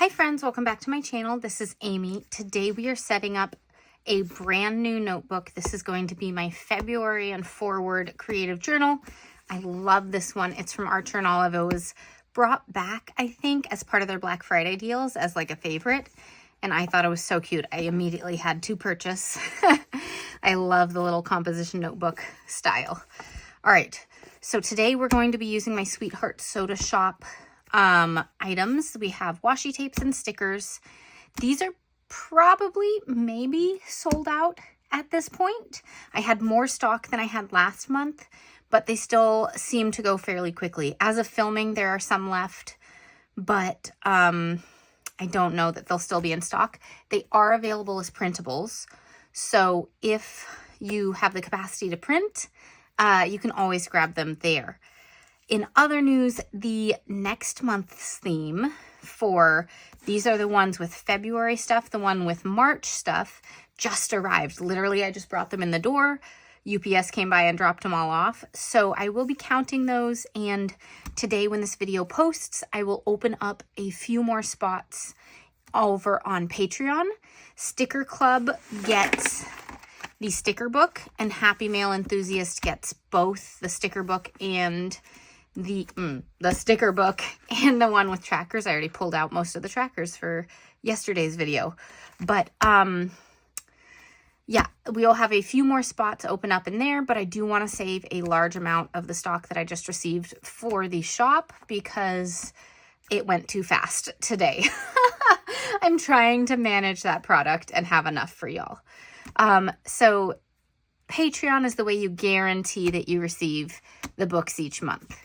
Hi friends, welcome back to my channel. This is Amy. Today we are setting up a brand new notebook. This is going to be my February and forward creative journal. I love this one. It's from Archer and Olive. It was brought back, I think, as part of their Black Friday deals as like a favorite. And I thought it was so cute. I immediately had to purchase. I love the little composition notebook style. All right, so today we're going to be using my Sweetheart Soda Shop items. We have washi tapes and stickers. These are probably maybe sold out at this point. I had more stock than I had last month, but they still seem to go fairly quickly. As of filming, there are some left, but I don't know that they'll still be in stock. They are available as printables. So if you have the capacity to print, you can always grab them there. In other news, the next month's theme for these are the ones with February stuff. The one with March stuff just arrived. Literally, I just brought them in the door. UPS came by and dropped them all off. So I will be counting those. And today when this video posts, I will open up a few more spots over on Patreon. Sticker Club gets the sticker book, and Happy Mail Enthusiast gets both the sticker book and the sticker book and the one with trackers. I already pulled out most of the trackers for yesterday's video, but yeah, we'll have a few more spots open up in there, but I do want to save a large amount of the stock that I just received for the shop because it went too fast today. I'm trying to manage that product and have enough for y'all. So Patreon is the way you guarantee that you receive the books each month.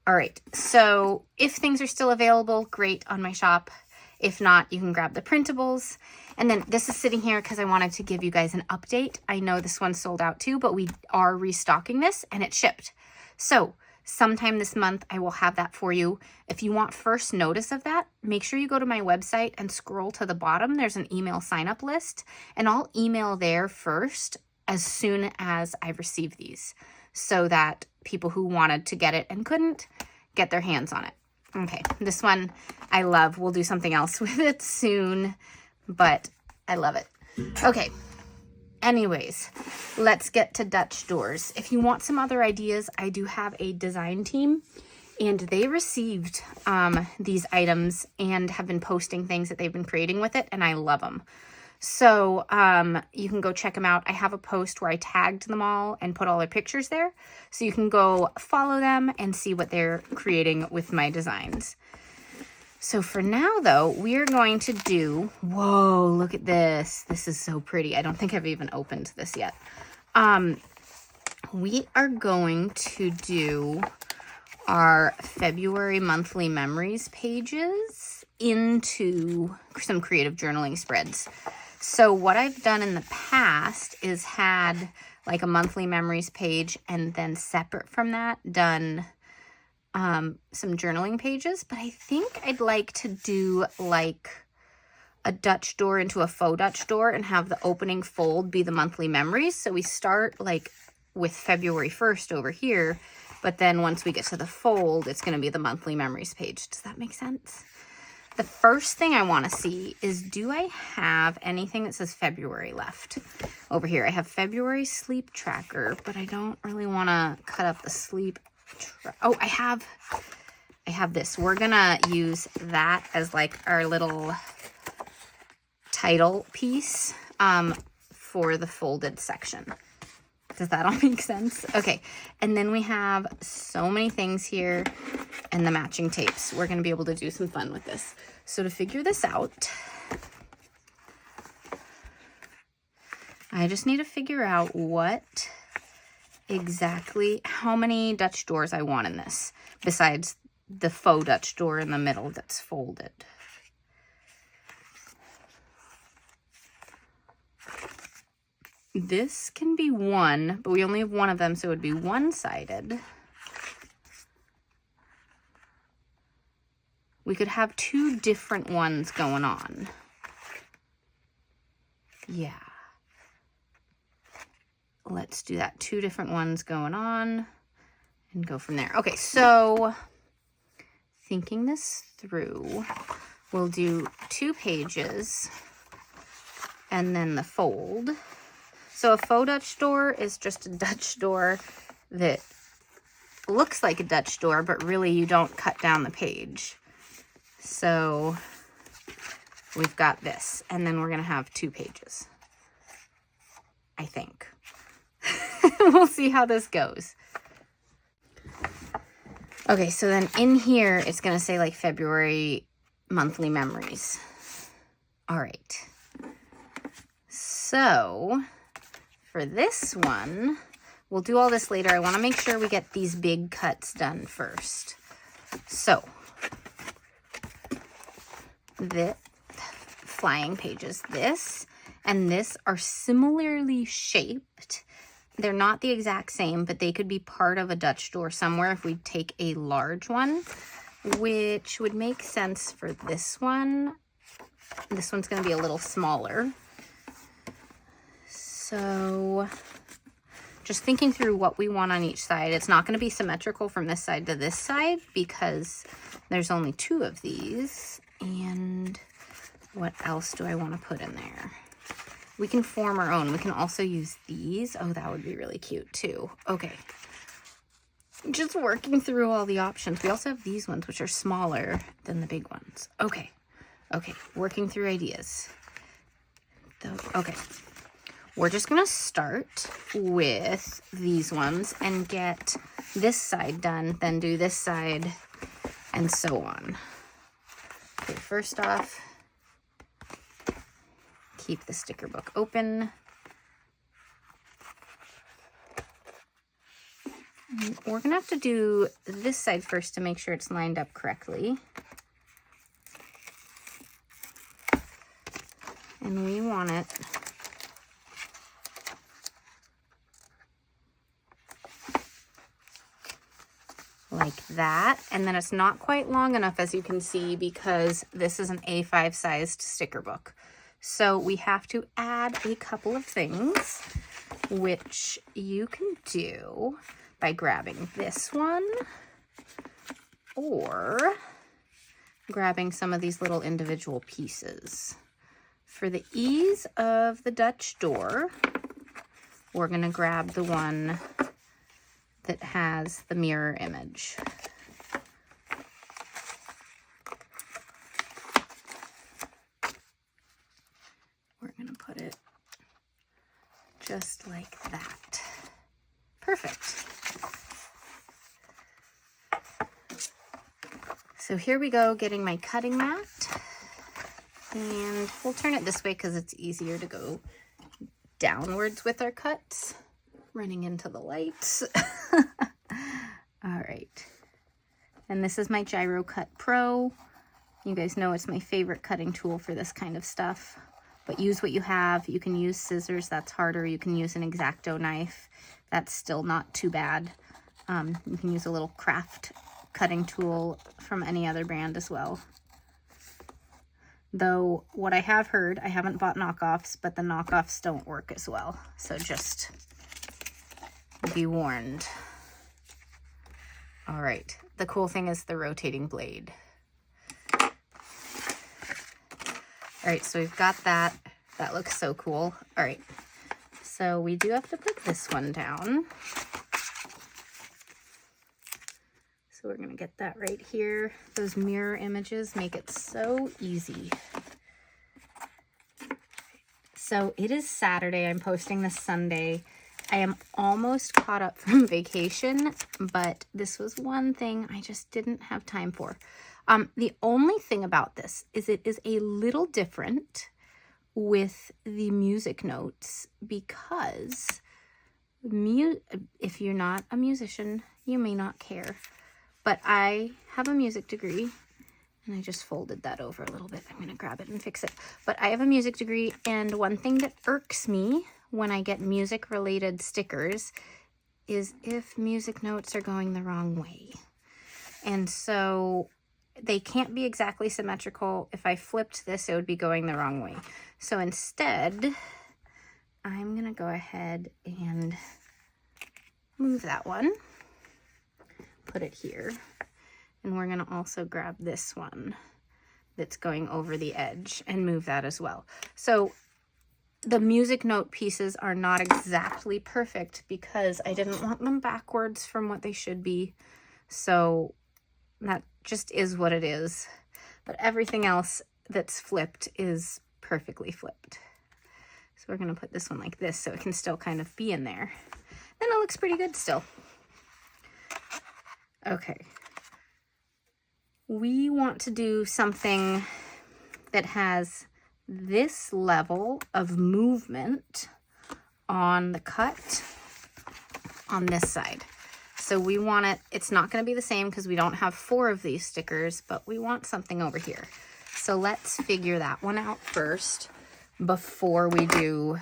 All right, so if things are still available, great, on my shop. If not, you can grab the printables. And then this is sitting here because I wanted to give you guys an update. I know this one's sold out too, but we are restocking this and it shipped. So sometime this month, I will have that for you. If you want first notice of that, make sure you go to my website and scroll to the bottom. There's an email sign-up list, and I'll email there first as soon as I receive these so that people who wanted to get it and couldn't get their hands on it. Okay, this one I love. We'll do something else with it soon, but I love it. Okay. Anyways, let's get to Dutch Doors. If you want some other ideas, I do have a design team, and they received these items and have been posting things that they've been creating with it, and I love them. So you can go check them out. I have a post where I tagged them all and put all their pictures there, so you can go follow them and see what they're creating with my designs. So for now, though, we are going to do, whoa, look at this. This is so pretty. I don't think I've even opened this yet. We are going to do our February monthly memories pages into some creative journaling spreads. So what I've done in the past is had like a monthly memories page, and then separate from that done some journaling pages, but I think I'd like to do like a Dutch door into a faux Dutch door and have the opening fold be the monthly memories. So we start like with February 1st over here, but then once we get to the fold, it's going to be the monthly memories page. Does that make sense? The first thing I want to see is, do I have anything that says February left? Over here, I have February sleep tracker, but I don't really want to cut up the sleep. Oh, I have this. We're gonna use that as like our little title piece for the folded section. Does that all make sense? Okay, and then we have so many things here and the matching tapes. We're gonna be able to do some fun with this. So to figure this out, I just need to figure out what exactly, how many Dutch doors I want in this, besides the faux Dutch door in the middle that's folded. This can be one, but we only have one of them, so it would be one-sided. We could have two different ones going on. Yeah. Let's do that. Two different ones going on and go from there. Okay, so thinking this through, we'll do 2 pages and then the fold. So a faux Dutch door is just a Dutch door that looks like a Dutch door, but really you don't cut down the page. So we've got this, and then we're gonna have 2 pages, I think. We'll see how this goes. Okay, so then in here, it's gonna say like February monthly memories. All right. So for this one, we'll do all this later. I wanna make sure we get these big cuts done first. So the flying pages, this and this are similarly shaped. They're not the exact same, but they could be part of a Dutch door somewhere if we take a large one, which would make sense for this one. This one's going to be a little smaller. So just thinking through what we want on each side. It's not going to be symmetrical from this side to this side because there's only 2 of these. And what else do I want to put in there? We can form our own. We can also use these. Oh, that would be really cute too. Okay. Just working through all the options. We also have these ones, which are smaller than the big ones. Okay. Okay. Working through ideas. Okay. We're just going to start with these ones and get this side done, then do this side, and so on. Okay, first off, keep the sticker book open. And we're gonna have to do this side first to make sure it's lined up correctly. And we want it like that. And then it's not quite long enough, as you can see, because this is an A5 sized sticker book. So we have to add a couple of things, which you can do by grabbing this one or grabbing some of these little individual pieces. For the ease of the Dutch door, we're going to grab the one that has the mirror image. We're going to put it just like that. Perfect. So here we go, getting my cutting mat. And we'll turn it this way because it's easier to go downwards with our cuts. Running into the lights. All right. And this is my Gyro Cut Pro. You guys know it's my favorite cutting tool for this kind of stuff. But use what you have. You can use scissors, that's harder. You can use an X-Acto knife. That's still not too bad. You can use a little craft cutting tool from any other brand as well. Though what I have heard, I haven't bought knockoffs, but the knockoffs don't work as well. So just be warned. All right. The cool thing is the rotating blade. All right, so we've got that. That looks so cool. All right, so we do have to put this one down. So we're gonna get that right here. Those mirror images make it so easy. So it is Saturday. I'm posting this Sunday. I am almost caught up from vacation, but this was one thing I just didn't have time for. The only thing about this is it is a little different with the music notes because if you're not a musician, you may not care. But I have a music degree, and I just folded that over a little bit. I'm going to grab it and fix it. But I have a music degree, and one thing that irks me when I get music-related stickers is if music notes are going the wrong way. And so they can't be exactly symmetrical. If I flipped this, it would be going the wrong way. So instead, I'm going to go ahead and move that one. Put it here. And we're going to also grab this one that's going over the edge and move that as well. So the music note pieces are not exactly perfect because I didn't want them backwards from what they should be. So that just is what it is. But everything else that's flipped is perfectly flipped. So we're going to put this one like this so it can still kind of be in there. Then it looks pretty good still. Okay. We want to do something that has this level of movement on the cut on this side. So we want it, it's not going to be the same because we don't have 4 of these stickers, but we want something over here. So let's figure that one out first before we do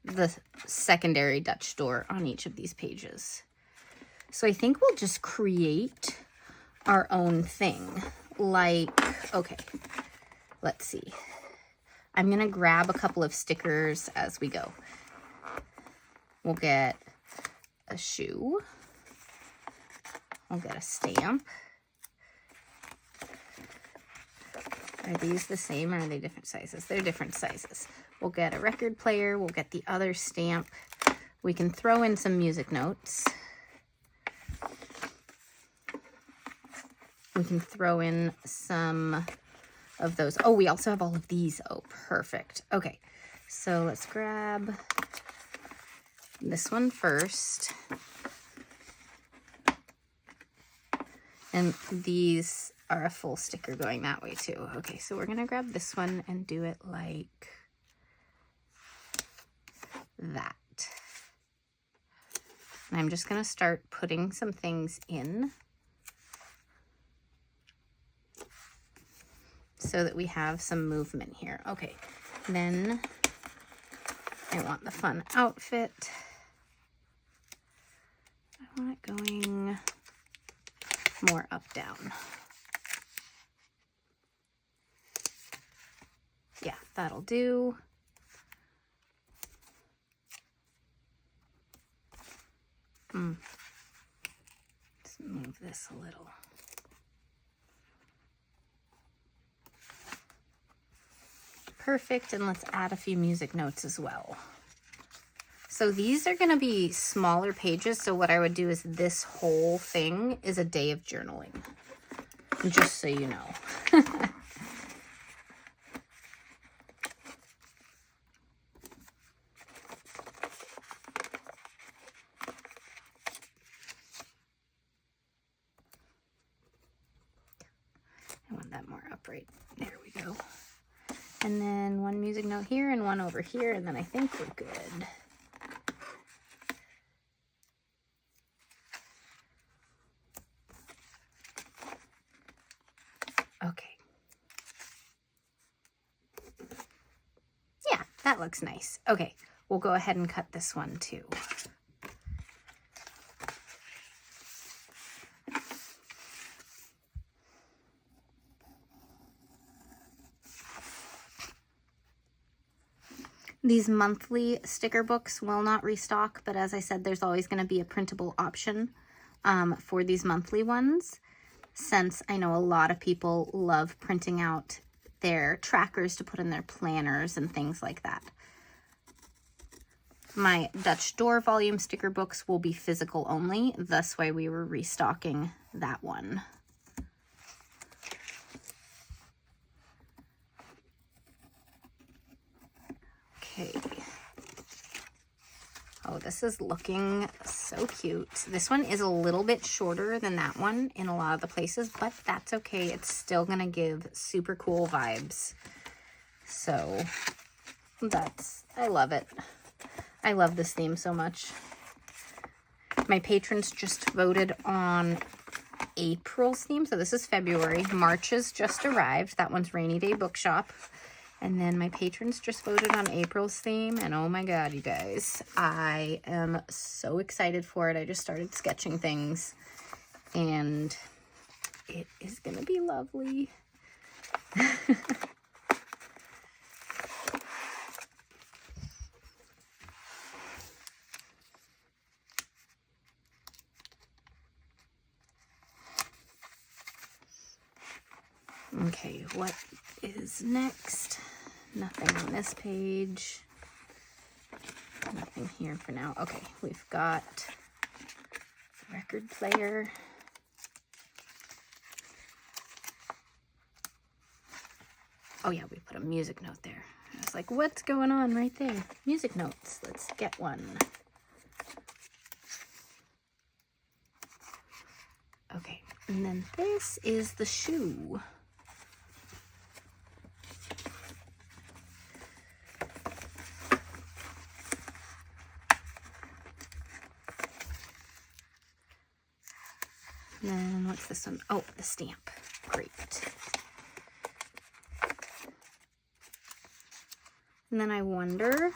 the secondary Dutch door on each of these pages. So I think we'll just create our own thing. Like, okay, let's see. I'm going to grab a couple of stickers as we go. We'll get a shoe. We'll get a stamp. Are these the same or are they different sizes? They're different sizes. We'll get a record player. We'll get the other stamp. We can throw in some music notes. We can throw in some of those. Oh, we also have all of these. Oh, perfect. Okay, so let's grab this one first. And these are a full sticker going that way too. Okay, so we're gonna grab this one and do it like that. And I'm just gonna start putting some things in so that we have some movement here. Okay, then I want the fun outfit. I want it going more up, down. Yeah, that'll do. Let's move this a little. Perfect, and let's add a few music notes as well. So these are going to be smaller pages, so what I would do is this whole thing is a day of journaling, just so you know. I want that more upright. There we go. And then one music note here and one over here, and then I think we're good. Okay. Yeah, that looks nice. Okay, we'll go ahead and cut this one too. These monthly sticker books will not restock, but as I said, there's always going to be a printable option for these monthly ones, since I know a lot of people love printing out their trackers to put in their planners and things like that. My Dutch door volume sticker books will be physical only, thus why we were restocking that one. Okay. Oh, this is looking so cute. This one is a little bit shorter than that one in a lot of the places, but that's okay. It's still gonna give super cool vibes. So I love it. I love this theme so much. My patrons just voted on April's theme. So this is February. March's just arrived. That one's Rainy Day Bookshop. And then my patrons just voted on April's theme, and oh my god, you guys, I am so excited for it. I just started sketching things, and it is gonna be lovely. Okay. Okay, what is next? Nothing on this page. Nothing here for now. Okay, we've got the record player. Oh yeah, we put a music note there. I was like, what's going on right there? Music notes. Let's get one. Okay, and then this is the shoe. And then what's this one? Oh, the stamp. Great. And then I wonder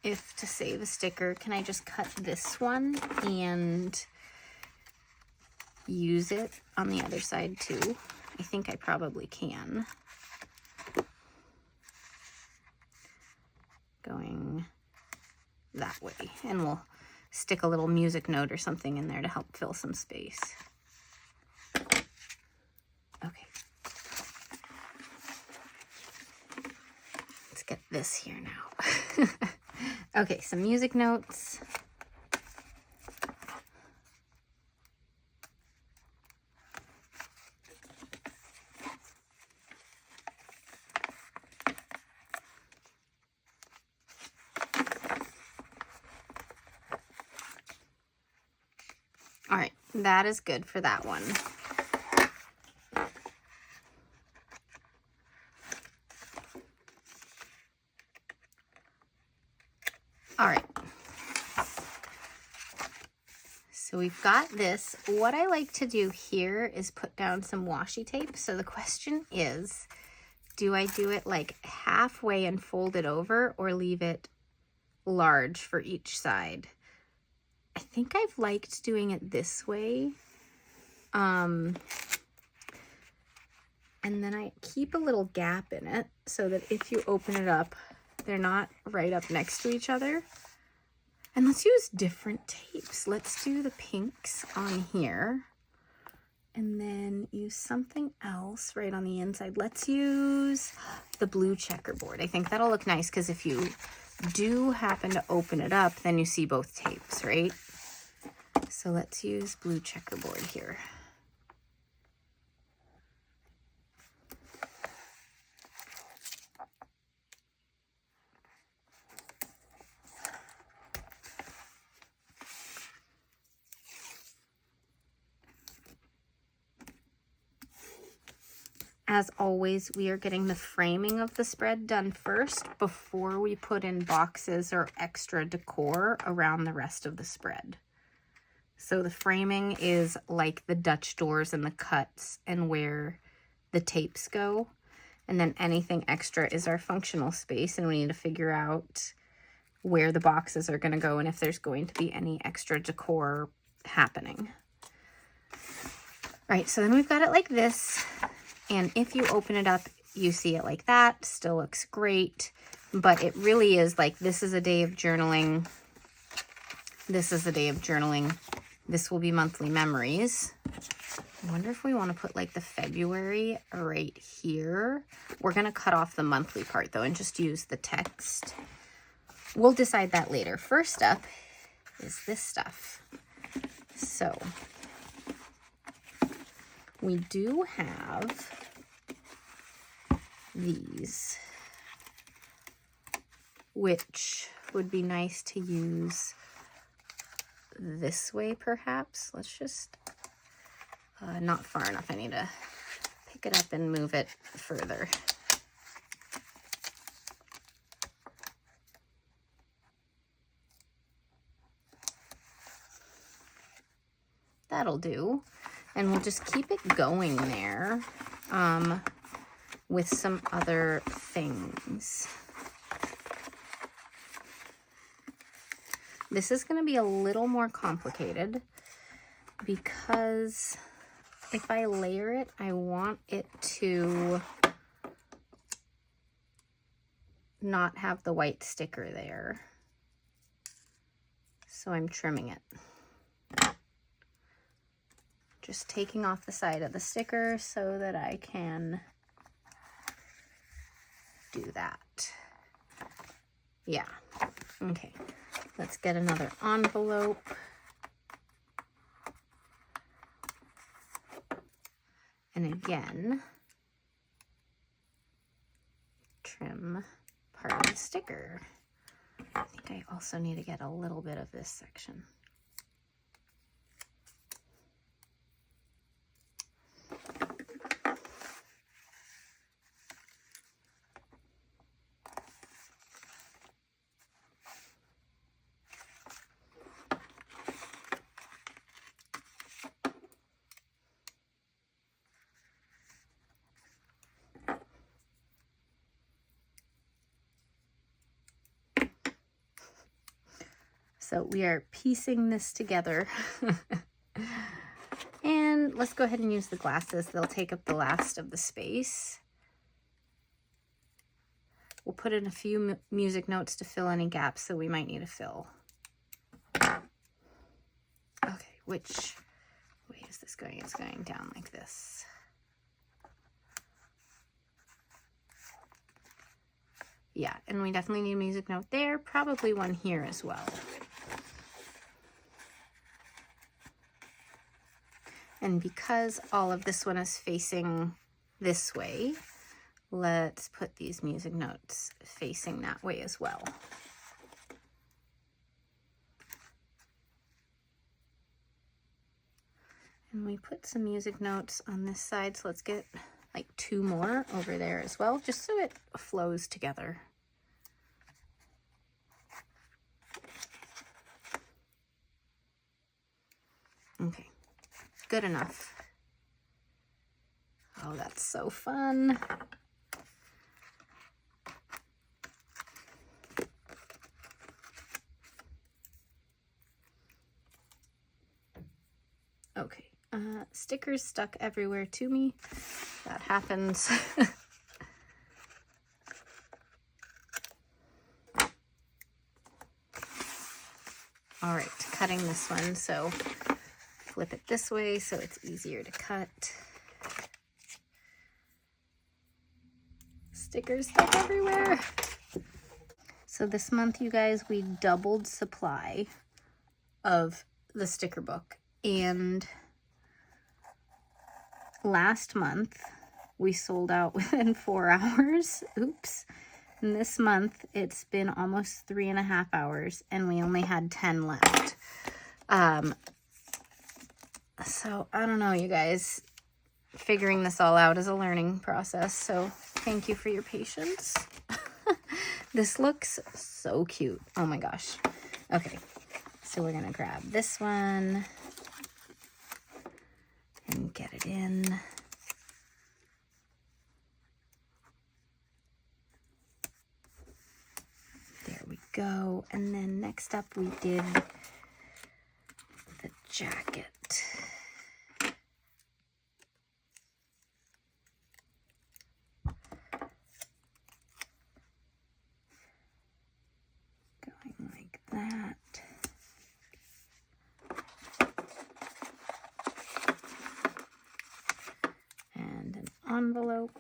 if, to save a sticker, can I just cut this one and use it on the other side too? I think I probably can. Going that way. And we'll stick a little music note or something in there to help fill some space. Okay. Let's get this here now. Okay, some music notes. All right, that is good for that one. All right. So we've got this. What I like to do here is put down some washi tape. So the question is, do I do it like halfway and fold it over, or leave it large for each side? I think I've liked doing it this way. And then I keep a little gap in it so that if you open it up, they're not right up next to each other. And let's use different tapes. Let's do the pinks on here. And then use something else right on the inside. Let's use the blue checkerboard. I think that'll look nice because if you do happen to open it up, then you see both tapes, right? So let's use blue checkerboard here. As always, we are getting the framing of the spread done first before we put in boxes or extra decor around the rest of the spread. So the framing is like the Dutch doors and the cuts and where the tapes go. And then anything extra is our functional space, and we need to figure out where the boxes are going to go and if there's going to be any extra decor happening. All right, so then we've got it like this. And if you open it up, you see it like that. Still looks great, but it really is like, this is a day of journaling. This is a day of journaling. This will be monthly memories. I wonder if we want to put like the February right here. We're going to cut off the monthly part though and just use the text. We'll decide that later. First up is this stuff. So we do have these, which would be nice to use this way perhaps. Let's just, not far enough. I need to pick it up and move it further. That'll do. And we'll just keep it going there with some other things. This is going to be a little more complicated because if I layer it, I want it to not have the white sticker there. So I'm trimming it. Just taking off the side of the sticker so that I can do that. Yeah. Okay. Let's get another envelope. And again, trim part of the sticker. I think I also need to get a little bit of this section. So we are piecing this together. And let's go ahead and use the glasses. They'll take up the last of the space. We'll put in a few music notes to fill any gaps that we might need to fill. Okay, which way is this going? It's going down like this. Yeah, and we definitely need a music note there. Probably one here as well. And because all of this one is facing this way, let's put these music notes facing that way as well. And we put some music notes on this side, so let's get like 2 more over there as well, just so it flows together. Okay. Good enough. Oh, that's so fun. Okay, stickers stuck everywhere to me. That happens. All right, cutting this one, so flip it this way so it's easier to cut. Stickers stuck everywhere. So this month, you guys, we doubled supply of the sticker book. And last month, we sold out within 4 hours. Oops. And this month, it's been almost 3.5 hours, and we only had 10 left. So I don't know, you guys, figuring this all out is a learning process. So thank you for your patience. This looks so cute. Oh my gosh. Okay. So we're going to grab this one and get it in. There we go. And then next up we did the jacket. Going like that. And an envelope.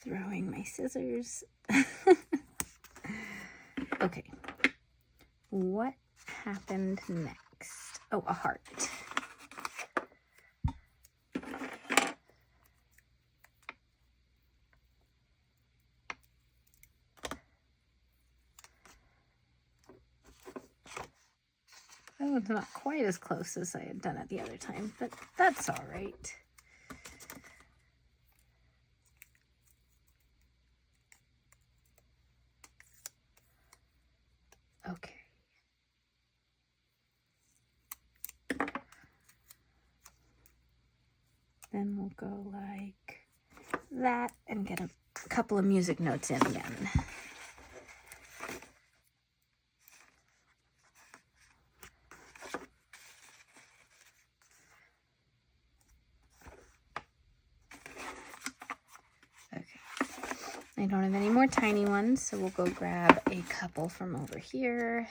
Throwing my scissors. Okay. What happened next? Oh, a heart. Oh, it's not quite as close as I had done it the other time, but that's all right. Okay. Then we'll go like that and get a couple of music notes in again. I don't have any more tiny ones, so we'll go grab a couple from over here.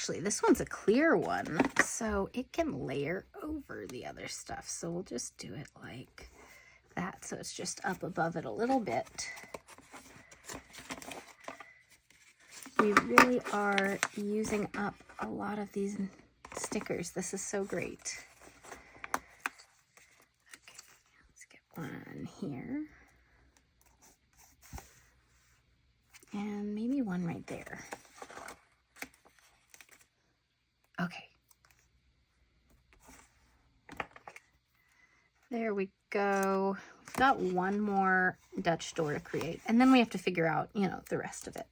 actually, this one's a clear one, so it can layer over the other stuff. So we'll just do it like that, so it's just up above it a little bit. We really are using up a lot of these stickers. This is so great. Okay, let's get one here. And maybe one right there. Okay. There we go. We've got one more Dutch door to create, and then we have to figure out, you know, the rest of it.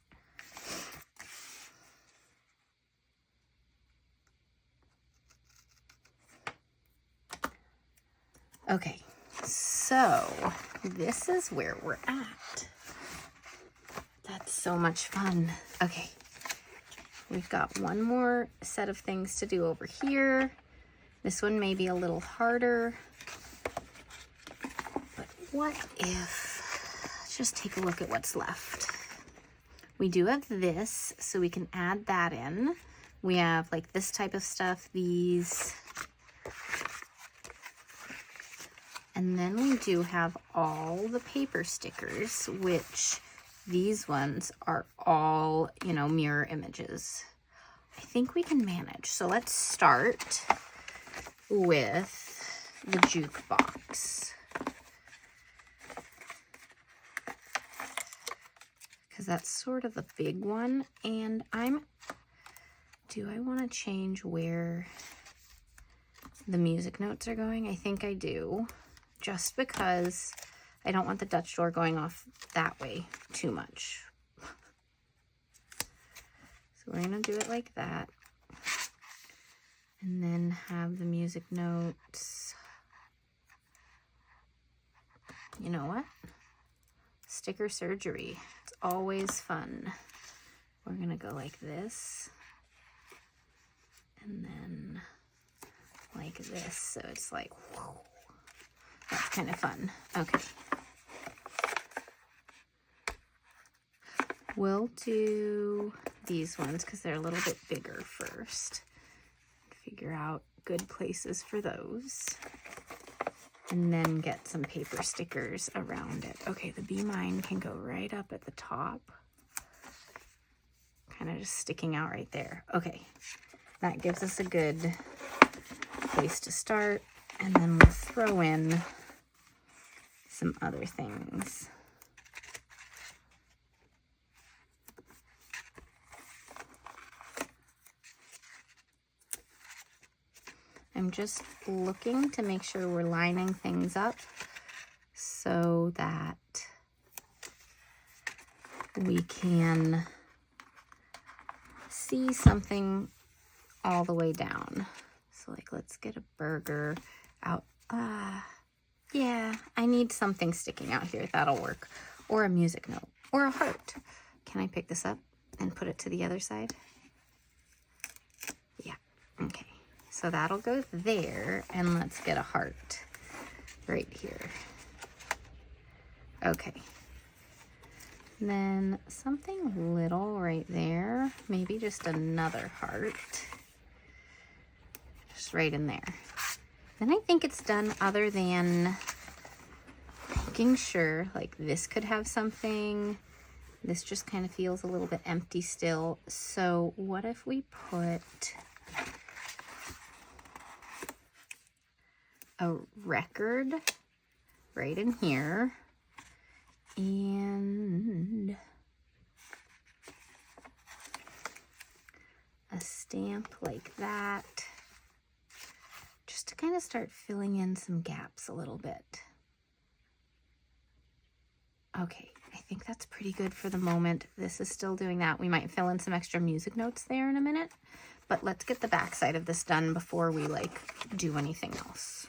Okay, so this is where we're at. That's so much fun. Okay, we've got one more set of things to do over here. This one may be a little harder, but what if, let's just take a look at what's left. We do have this, so we can add that in. We have like this type of stuff, these. And then we do have all the paper stickers, which these ones are all, you know, mirror images. I think we can manage. So let's start with the jukebox, because that's sort of the big one. And do I want to change where the music notes are going? I think I do, just because I don't want the Dutch door going off that way too much. So we're gonna do it like that. And then have the music notes. You know what? Sticker surgery. It's always fun. We're gonna go like this. And then like this. So it's like, whoa. That's kind of fun. Okay. We'll do these ones because they're a little bit bigger first. Figure out good places for those. And then get some paper stickers around it. Okay, the Be Mine can go right up at the top. Kind of just sticking out right there. Okay, that gives us a good place to start. And then we'll throw in some other things. I'm just looking to make sure we're lining things up so that we can see something all the way down. So like, let's get a burger out. Yeah, I need something sticking out here. That'll work. Or a music note or a heart. Can I pick this up and put it to the other side? Yeah, okay. So that'll go there, and let's get a heart right here. Okay. And then something little right there. Maybe just another heart. Just right in there. Then I think it's done, other than making sure, like this could have something. This just kind of feels a little bit empty still. So what if we put a record right in here and a stamp like that, just to kind of start filling in some gaps a little bit. Okay, I think that's pretty good for the moment. This is still doing that. We might fill in some extra music notes there in a minute, but let's get the back side of this done before we like do anything else.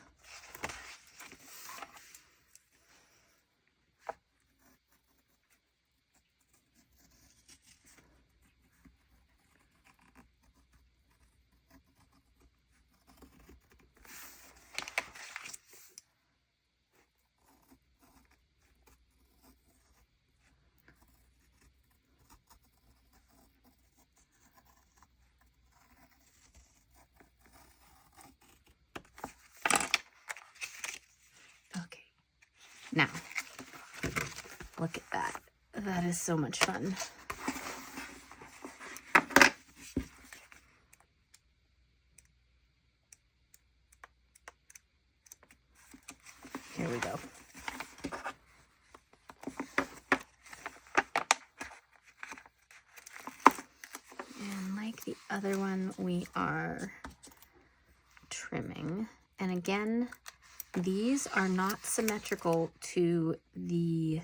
Now, look at that. That is so much fun. Here we go. And like the other one, we are trimming. And again, these are not symmetrical to the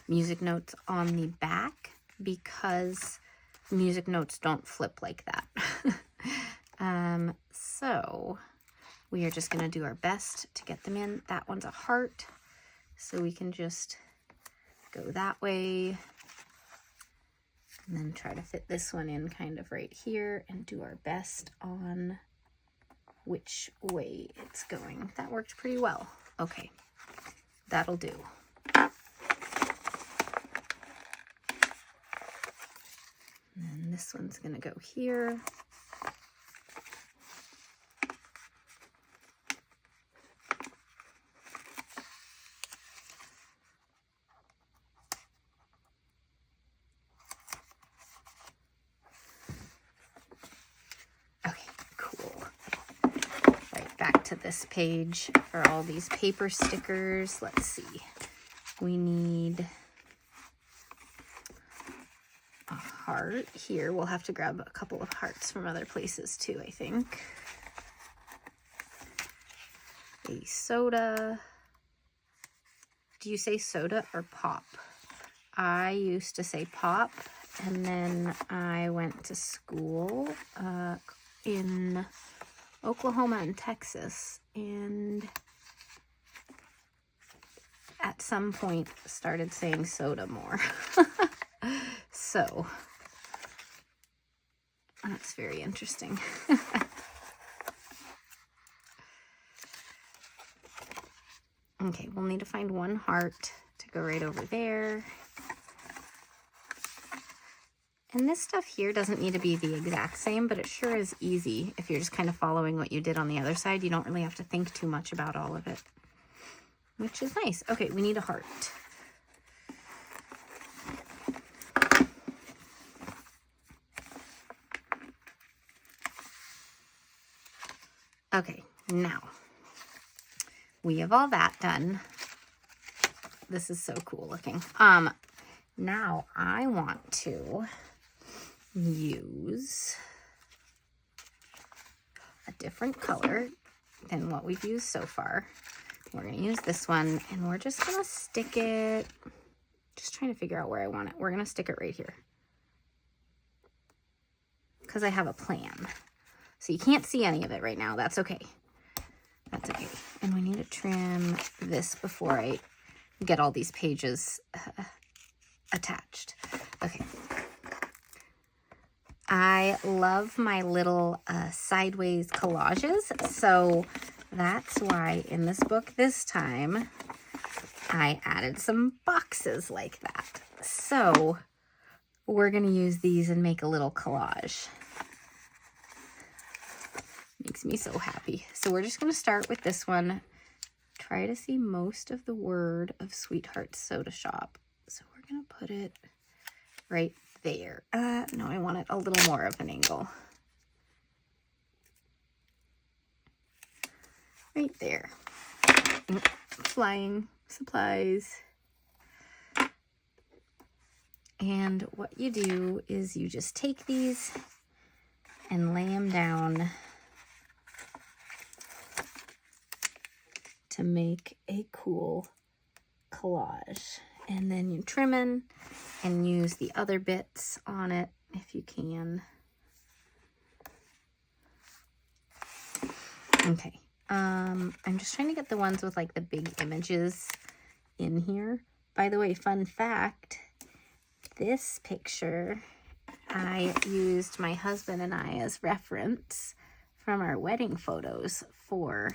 music notes on the back because music notes don't flip like that. So we are just going to do our best to get them in. That one's a heart, so we can just go that way and then try to fit this one in kind of right here and do our best on which way it's going. That worked pretty well. Okay, that'll do. And this one's gonna go here. To this page for all these paper stickers. Let's see. We need a heart here. We'll have to grab a couple of hearts from other places too, I think. A soda. Do you say soda or pop? I used to say pop, and then I went to school in Oklahoma and Texas, and at some point started saying soda more. So that's very interesting. Okay, we'll need to find one heart to go right over there. And this stuff here doesn't need to be the exact same, but it sure is easy if you're just kind of following what you did on the other side. You don't really have to think too much about all of it, which is nice. Okay, we need a heart. Okay, now we have all that done. This is so cool looking. Now I want to use a different color than what we've used so far. We're going to use this one, and we're just going to stick it, just trying to figure out where I want it. We're going to stick it right here because I have a plan. So you can't see any of it right now. That's okay. That's okay. And we need to trim this before I get all these pages attached. Okay. I love my little sideways collages, so that's why in this book this time I added some boxes like that. So we're going to use these and make a little collage. Makes me so happy. So we're just going to start with this one. Try to see most of the word of Sweetheart Soda Shop. So we're going to put it right there. No, I want it a little more of an angle. Right there. Flying supplies. And what you do is you just take these and lay them down to make a cool collage. And then you trim in and use the other bits on it if you can. Okay, I'm just trying to get the ones with like the big images in here. By the way, fun fact, this picture, I used my husband and I as reference from our wedding photos for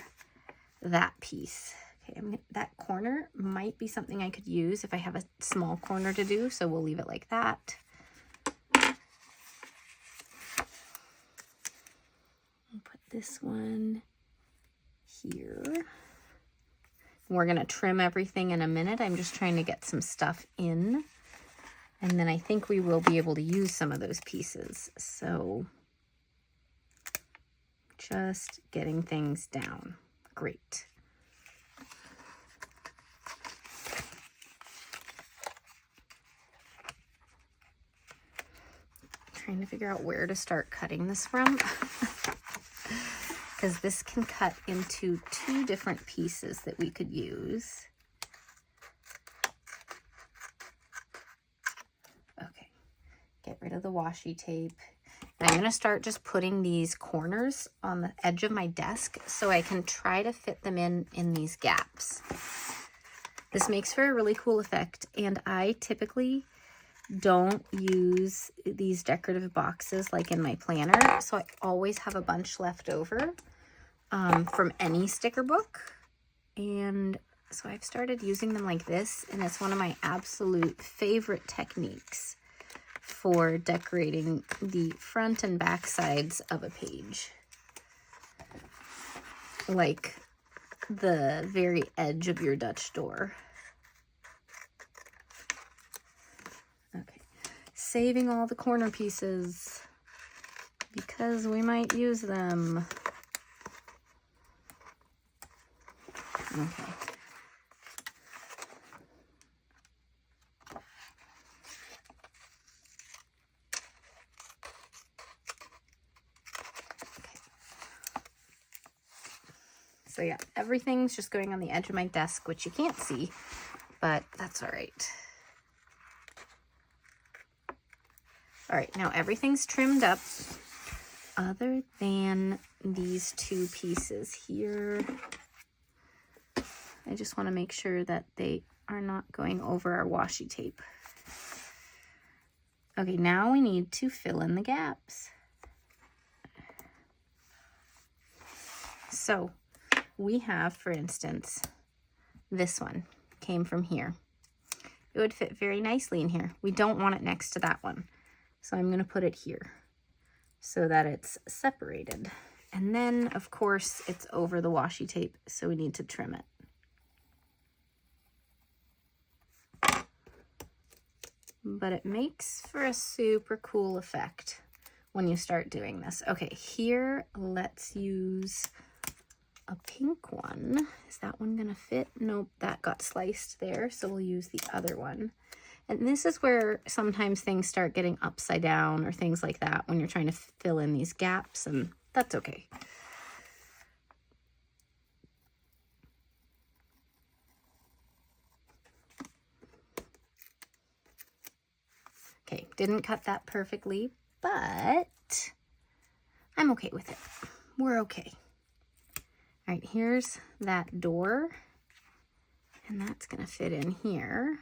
that piece. Okay, that corner might be something I could use if I have a small corner to do, so we'll leave it like that. I'll put this one here. We're gonna trim everything in a minute. I'm just trying to get some stuff in. And then I think we will be able to use some of those pieces. So just getting things down. Great. Trying to figure out where to start cutting this from. Because this can cut into 2 different pieces that we could use. Okay, get rid of the washi tape. And I'm going to start just putting these corners on the edge of my desk so I can try to fit them in these gaps. This makes for a really cool effect, and I typically don't use these decorative boxes like in my planner, so I always have a bunch left over from any sticker book. And so I've started using them like this, and it's one of my absolute favorite techniques for decorating the front and back sides of a page, like the very edge of your Dutch door. Okay, saving all the corner pieces because we might use them. Okay. So yeah, everything's just going on the edge of my desk, which you can't see, but that's all right. All right, now everything's trimmed up other than these 2 pieces here. I just want to make sure that they are not going over our washi tape. Okay, now we need to fill in the gaps. So we have, for instance, this one came from here. It would fit very nicely in here. We don't want it next to that one. So I'm going to put it here so that it's separated. And then, of course, it's over the washi tape, so we need to trim it. But it makes for a super cool effect when you start doing this. Okay, here, let's use a pink one. Is that one gonna fit? Nope, that got sliced there, so we'll use the other one. And this is where sometimes things start getting upside down or things like that when you're trying to fill in these gaps, and that's okay. Okay, didn't cut that perfectly, but I'm okay with it. We're okay. All right, here's that door, and that's gonna fit in here.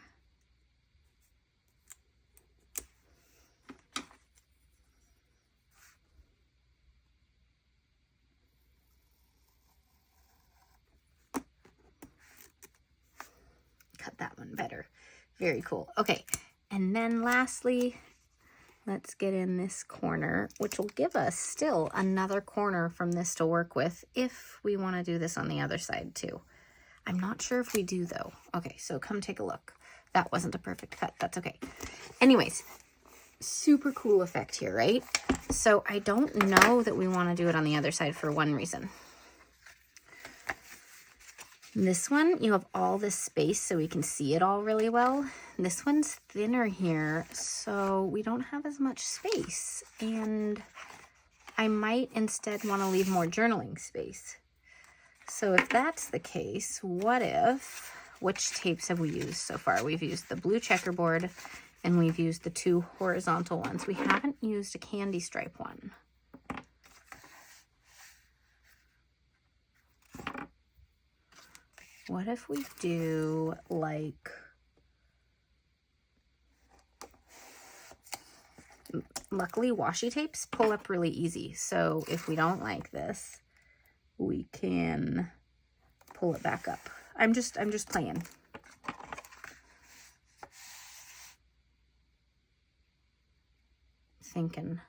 Cut that one better. Very cool. Okay, and then lastly, let's get in this corner, which will give us still another corner from this to work with if we want to do this on the other side too. I'm not sure if we do though. Okay, so come take a look. That wasn't a perfect cut. That's okay. Anyways, super cool effect here, right? So I don't know that we want to do it on the other side for one reason. This one, you have all this space so we can see it all really well. This one's thinner here, so we don't have as much space. And I might instead want to leave more journaling space. So if that's the case, which tapes have we used so far? We've used the blue checkerboard and we've used the 2 horizontal ones. We haven't used a candy stripe one. What if we do like, luckily washi tapes pull up really easy. So if we don't like this, we can pull it back up. I'm just playing. Thinking.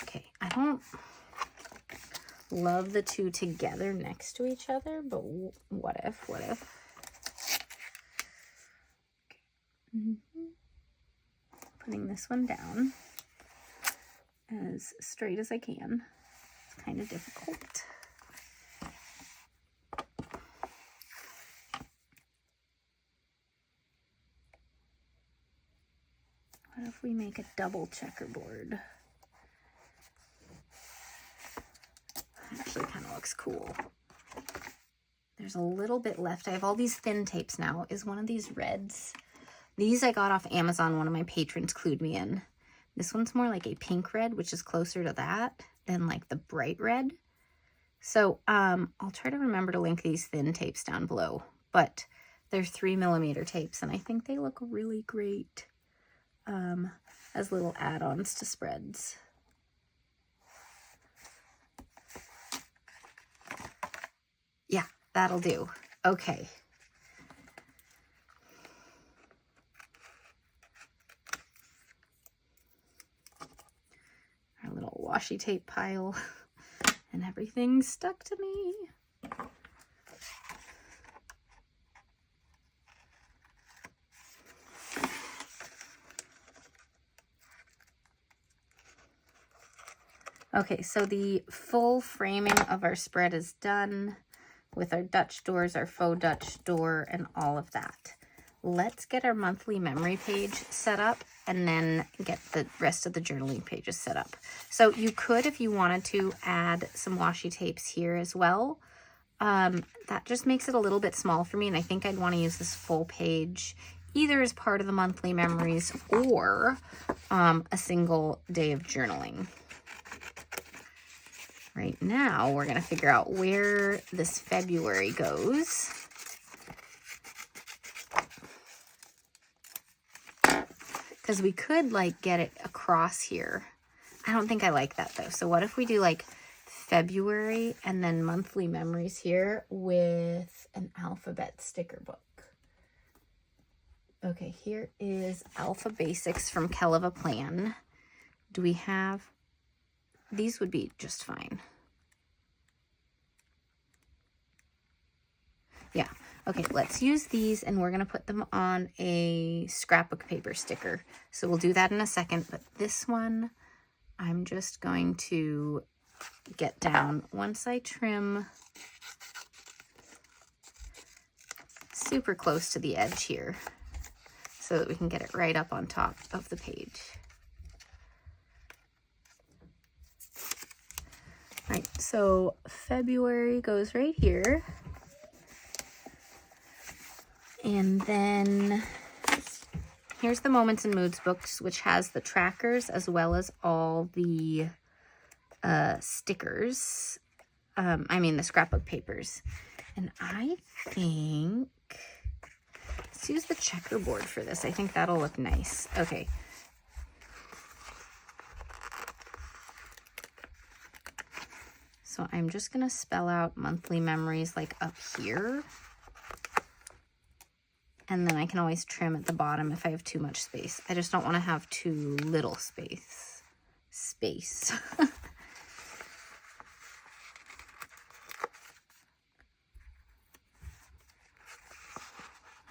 Okay, I don't love the two together next to each other, but what if? Putting this one down as straight as I can. It's kind of difficult. What if we make a double checkerboard? Actually kind of looks cool. There's a little bit left. I have all these thin tapes now. Is one of these reds? These I got off Amazon. One of my patrons clued me in. This one's more like a pink red, which is closer to that than like the bright red. So I'll try to remember to link these thin tapes down below. But they're 3mm tapes, and I think they look really great as little add-ons to spreads. Yeah, that'll do. Okay. Our little washi tape pile, and everything's stuck to me. Okay, so the full framing of our spread is done with our Dutch doors, our faux Dutch door, and all of that. Let's get our monthly memory page set up and then get the rest of the journaling pages set up. So you could, if you wanted to, add some washi tapes here as well. That just makes it a little bit small for me, and I think I'd want to use this full page either as part of the monthly memories or a single day of journaling. Right now, we're going to figure out where this February goes. Because we could, like, get it across here. I don't think I like that, though. So what if we do, like, February and then monthly memories here with an alphabet sticker book? Okay, here is Alpha Basics from Keleva Plan. Do we have... These would be just fine. Yeah. Okay, let's use these, and we're going to put them on a scrapbook paper sticker. So we'll do that in a second, but this one I'm just going to get down once I trim super close to the edge here so that we can get it right up on top of the page. All right, so February goes right here. And then here's the Moments and Moods books, which has the trackers as well as all the stickers. The scrapbook papers. And I think, let's use the checkerboard for this. I think that'll look nice. Okay. So I'm just going to spell out monthly memories like up here. And then I can always trim at the bottom if I have too much space. I just don't want to have too little space.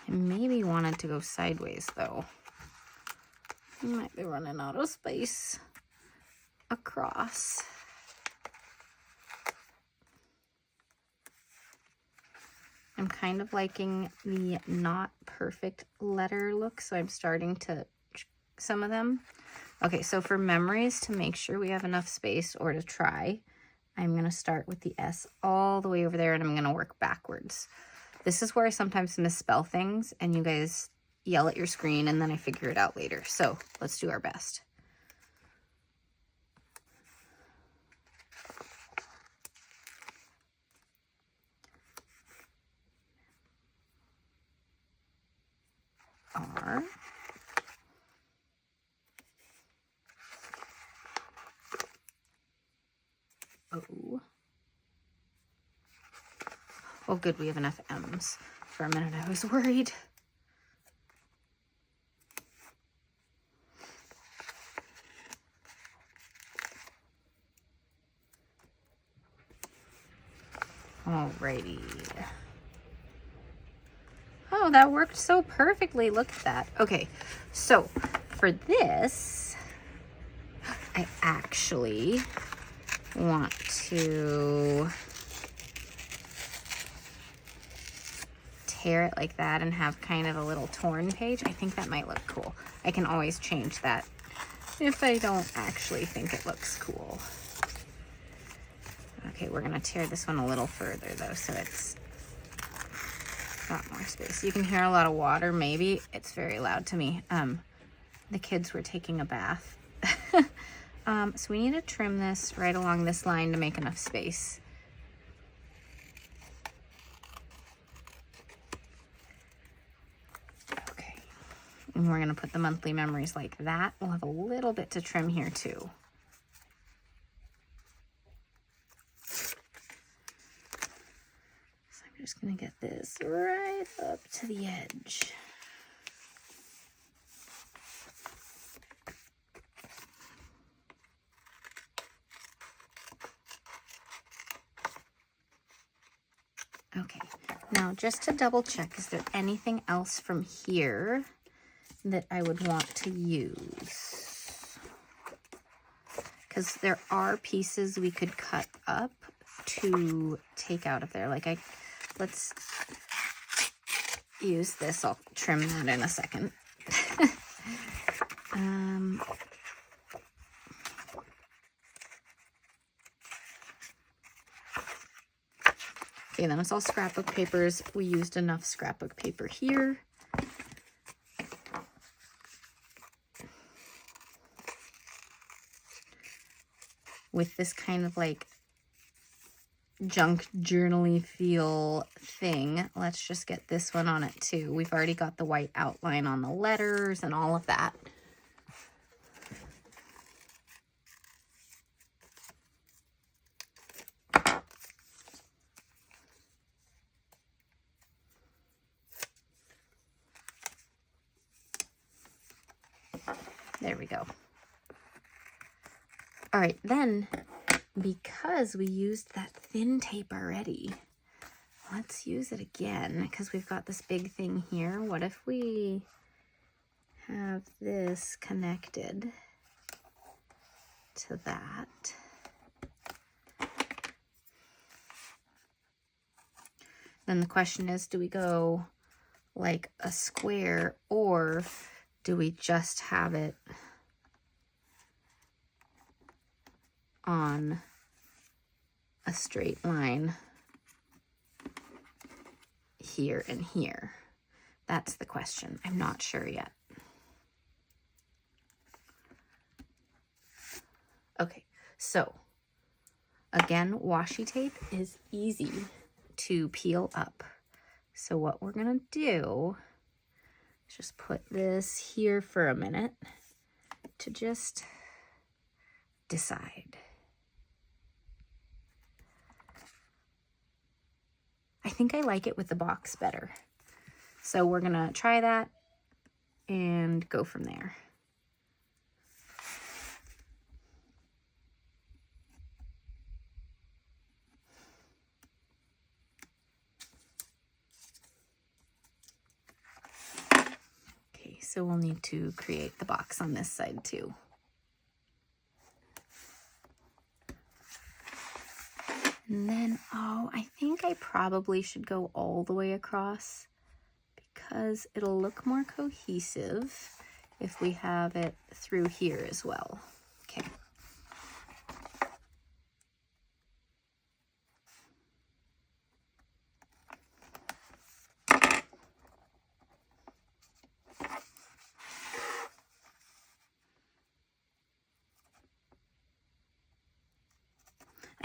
I maybe wanted to go sideways, though. I might be running out of space across. I'm kind of liking the not perfect letter look, so I'm starting to some of them. Okay, so for memories, to make sure we have enough space, or to try, I'm going to start with the S all the way over there, and I'm going to work backwards. This is where I sometimes misspell things, and you guys yell at your screen, and then I figure it out later. So let's do our best. R. O. Oh, good, we have enough M's. For a minute, I was worried. Alrighty. Oh, that worked so perfectly. Look at that. Okay, so for this, I actually want to tear it like that and have kind of a little torn page. I think that might look cool. I can always change that if I don't actually think it looks cool. Okay, we're gonna tear this one a little further though, so it's got more space. You can hear a lot of water, maybe. It's very loud to me. The kids were taking a bath. So we need to trim this right along this line to make enough space. Okay, and we're gonna put the monthly memories like that. We'll have a little bit to trim here too. I'm just gonna get this right up to the edge. Okay, now just to double check, is there anything else from here that I would want to use? Because there are pieces we could cut up to take out of there. Like let's use this. I'll trim that in a second. Okay, then it's all scrapbook papers. We used enough scrapbook paper here. With this kind of like junk journal-y feel thing, let's just get this one on it too. We've already got the white outline on the letters and all of that. There we go. All right, then, because we used that thin tape already, let's use it again because we've got this big thing here. What if we have this connected to that? Then the question is, do we go like a square or do we just have it on a straight line here and here? That's the question. I'm not sure yet. Okay, so again, washi tape is easy to peel up. So what we're gonna do is just put this here for a minute to just decide. I think I like it with the box better. So we're gonna try that and go from there. Okay, so we'll need to create the box on this side too. And then, oh, I think I probably should go all the way across because it'll look more cohesive if we have it through here as well. Okay.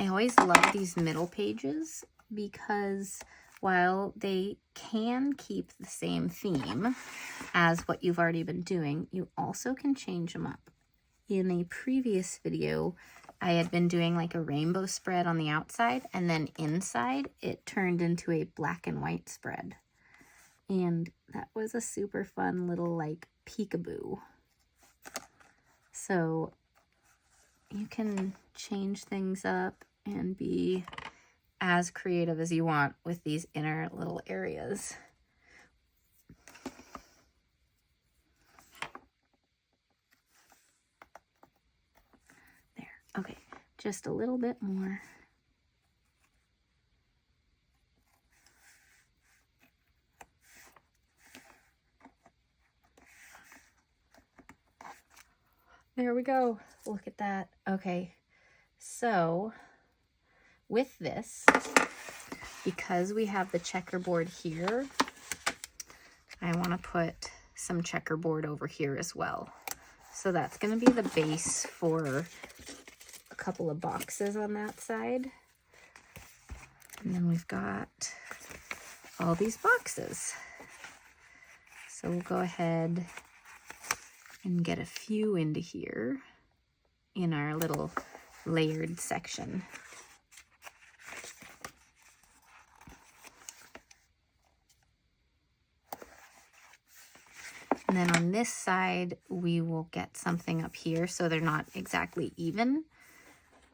I always love these middle pages because while they can keep the same theme as what you've already been doing, you also can change them up. In a previous video, I had been doing like a rainbow spread on the outside, and then inside it turned into a black and white spread. And that was a super fun little like peekaboo. So you can change things up and be as creative as you want with these inner little areas. There, okay, just a little bit more. There we go. Look at that. Okay, so with this, because we have the checkerboard here, I want to put some checkerboard over here as well. So that's going to be the base for a couple of boxes on that side. And then we've got all these boxes. So we'll go ahead and get a few into here in our little layered section. And then on this side, we will get something up here so they're not exactly even,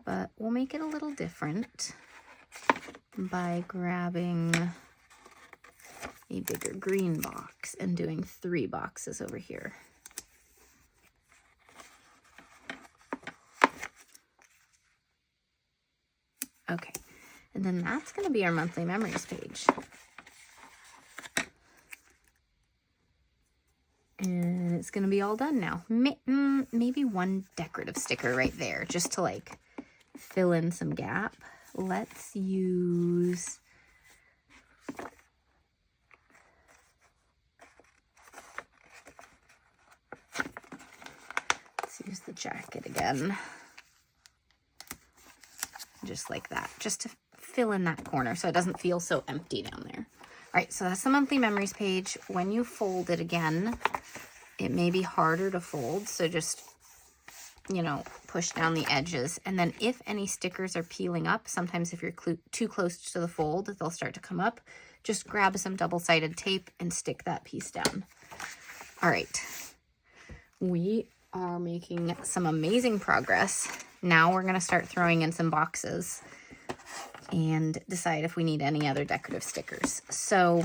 but we'll make it a little different by grabbing a bigger green box and doing 3 boxes over here. Okay, and then that's going to be our monthly memories page. And it's going to be all done now. Maybe one decorative sticker right there just to like fill in some gap. Let's use the jacket again. Just like that, just to fill in that corner so it doesn't feel so empty down there. All right, so that's the monthly memories page. When you fold it again, it may be harder to fold, so just, you know, push down the edges. And then if any stickers are peeling up, sometimes if you're too close to the fold, they'll start to come up. Just grab some double-sided tape and stick that piece down. All right, we are making some amazing progress. Now we're going to start throwing in some boxes and decide if we need any other decorative stickers. So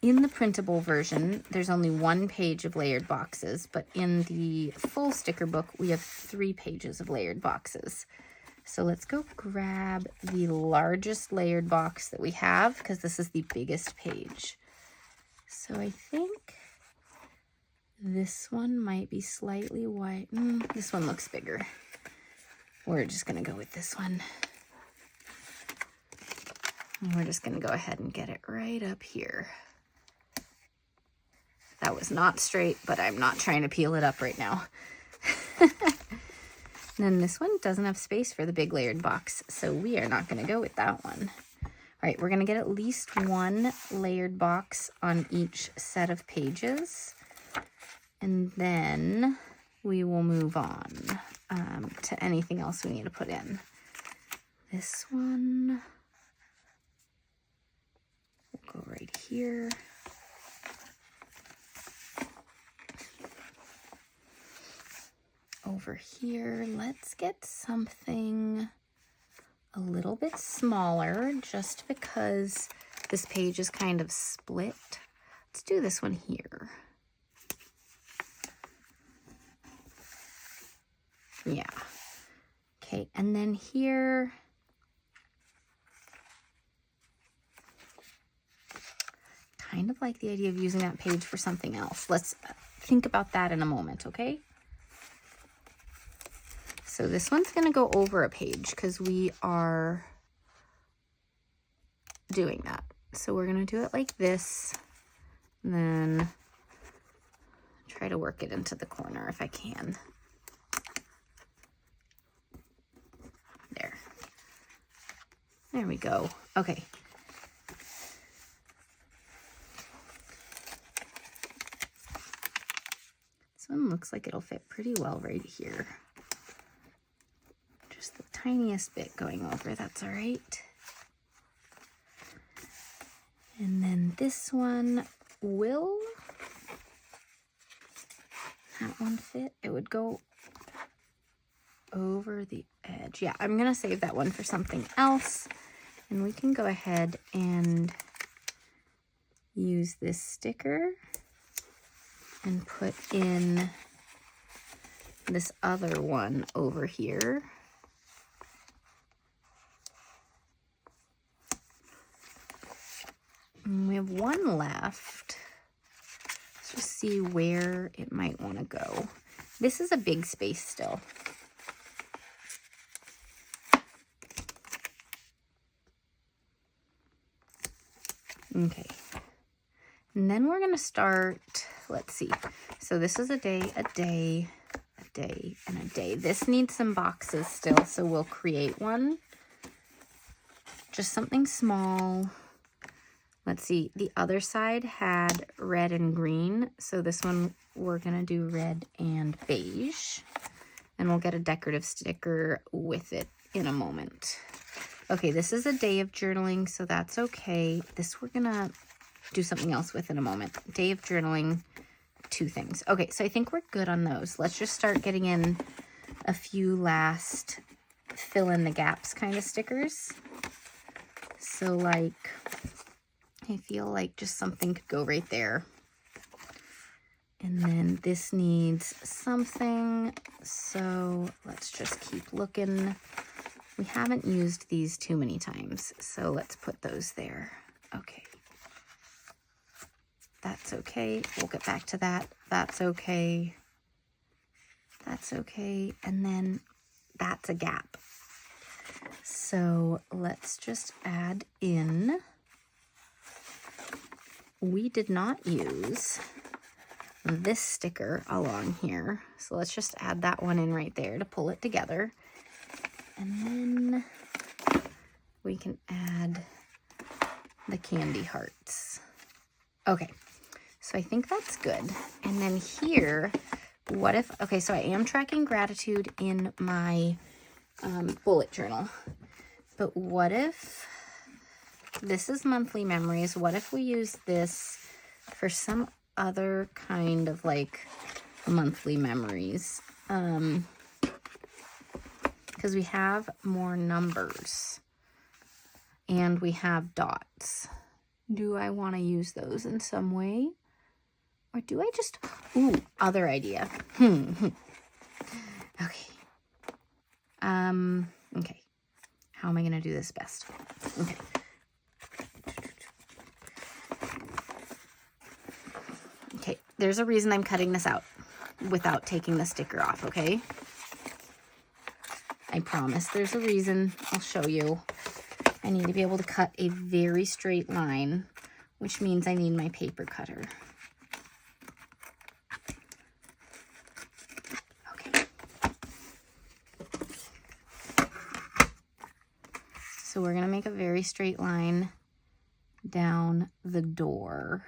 in the printable version, there's only 1 page of layered boxes, but in the full sticker book, we have 3 pages of layered boxes. So let's go grab the largest layered box that we have, because this is the biggest page. So I think this one might be slightly wide. This one looks bigger. We're just going to go with this one. And we're just going to go ahead and get it right up here. That was not straight, but I'm not trying to peel it up right now. Then this one doesn't have space for the big layered box, so we are not going to go with that one. All right, we're going to get at least 1 layered box on each set of pages. And then we will move on to anything else we need to put in. This one will go right here. Over here, let's get something a little bit smaller just because this page is kind of split. Let's do this one here. Yeah. Okay, and then here, kind of like the idea of using that page for something else. Let's think about that in a moment, okay? So this one's going to go over a page because we are doing that. So we're going to do it like this, and then try to work it into the corner if I can. There we go. Okay. This one looks like it'll fit pretty well right here. Just the tiniest bit going over, that's all right. And then this one will that one fit? It would go over the edge. Yeah, I'm gonna save that one for something else. And we can go ahead and use this sticker and put in this other one over here. And we have one left. Let's just see where it might want to go. This is a big space still. Okay. And then we're going to start, let's see. So this is a day, a day, a day, and a day. This needs some boxes still, so we'll create one. Just something small. Let's see, the other side had red and green, so this one we're gonna do red and beige, and we'll get a decorative sticker with it in a moment. Okay, this is a day of journaling, so that's okay. This we're gonna do something else with in a moment. Day of journaling, 2 things. Okay, so I think we're good on those. Let's just start getting in a few last fill in the gaps kind of stickers. So like, I feel like just something could go right there. And then this needs something, so let's just keep looking. We haven't used these too many times, so let's put those there. Okay. That's okay. We'll get back to that. That's okay. That's okay. And then that's a gap. So let's just add in. We did not use this sticker along here. So let's just add that one in right there to pull it together. And then we can add the candy hearts. Okay, so I think that's good. And then here, what if, okay, so I am tracking gratitude in my bullet journal. But what if, this is monthly memories, what if we use this for some other kind of like monthly memories? Because we have more numbers and we have dots. Do I want to use those in some way? Or do I just, ooh, other idea. Okay. Okay. How am I going to do this best? Okay. Okay, there's a reason I'm cutting this out without taking the sticker off, okay? I promise there's a reason. I'll show you. I need to be able to cut a very straight line, which means I need my paper cutter. Okay. So we're going to make a very straight line down the door.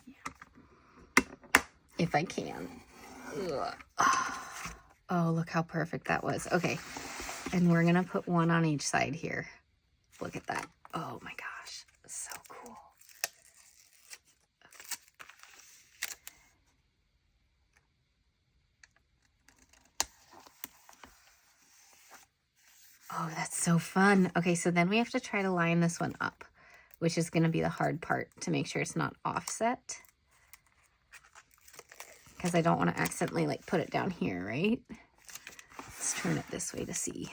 Yeah. If I can. Ugh. Oh, look how perfect that was. Okay. And we're going to put one on each side here. Look at that. Oh my gosh. So cool. Oh, that's so fun. Okay, so then we have to try to line this one up, which is going to be the hard part to make sure it's not offset. Because I don't want to accidentally like put it down here, right? Let's turn it this way to see.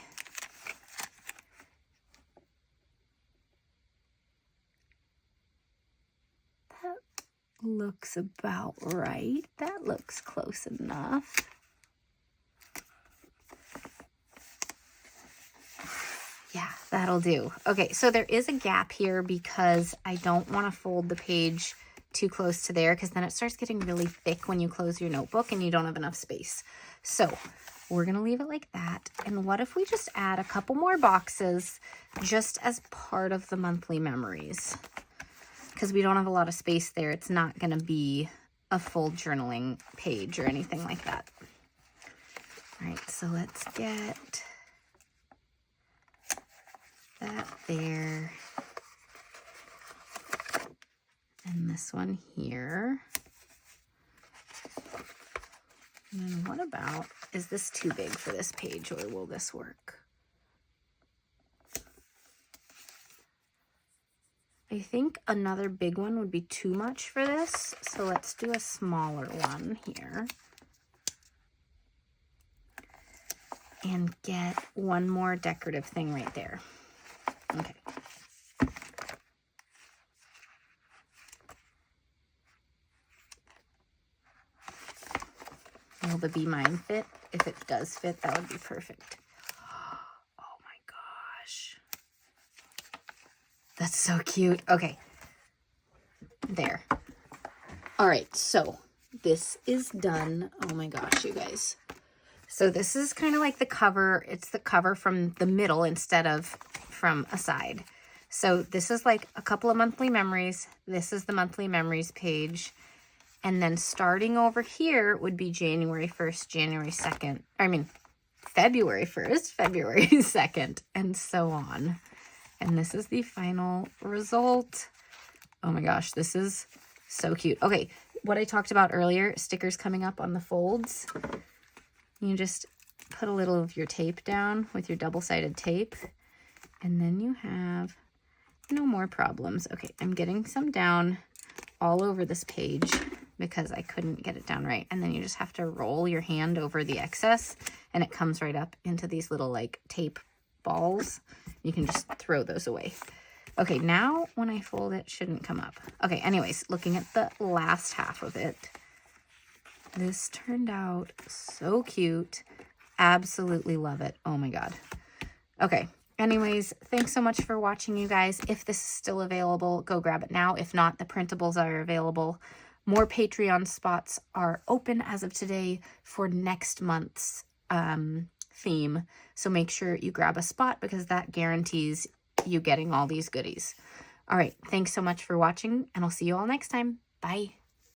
That looks about right. That looks close enough. Yeah, that'll do. Okay, so there is a gap here because I don't want to fold the page too close to there because then it starts getting really thick when you close your notebook and you don't have enough space. So we're going to leave it like that. And what if we just add a couple more boxes just as part of the monthly memories? Because we don't have a lot of space there. It's not going to be a full journaling page or anything like that. All right, so let's get that there. And this one here. And then what about, is this too big for this page or will this work? I think another big one would be too much for this, so let's do a smaller one here. And get one more decorative thing right there. Okay. Will the Be Mine fit? If it does fit, that would be perfect. Oh my gosh. That's so cute. Okay. There. All right, so this is done. Oh my gosh, you guys. So this is kind of like the cover. It's the cover from the middle instead of from a side. So this is like a couple of monthly memories. This is the monthly memories page. And then starting over here would be January 1st, January 2nd. I mean, February 1st, February 2nd, and so on. And this is the final result. Oh my gosh, this is so cute. Okay, what I talked about earlier, stickers coming up on the folds. You just put a little of your tape down with your double-sided tape, and then you have no more problems. Okay, I'm getting some down all over this page because I couldn't get it down right. And then you just have to roll your hand over the excess, and it comes right up into these little like tape balls. You can just throw those away. Okay, now when I fold it, shouldn't come up. Okay, anyways, looking at the last half of it, this turned out so cute. Absolutely love it. Oh my God. Okay. Anyways, thanks so much for watching, you guys. If this is still available, go grab it now. If not, the printables are available. More Patreon spots are open as of today for next month's theme. So make sure you grab a spot because that guarantees you getting all these goodies. All right. Thanks so much for watching, and I'll see you all next time. Bye.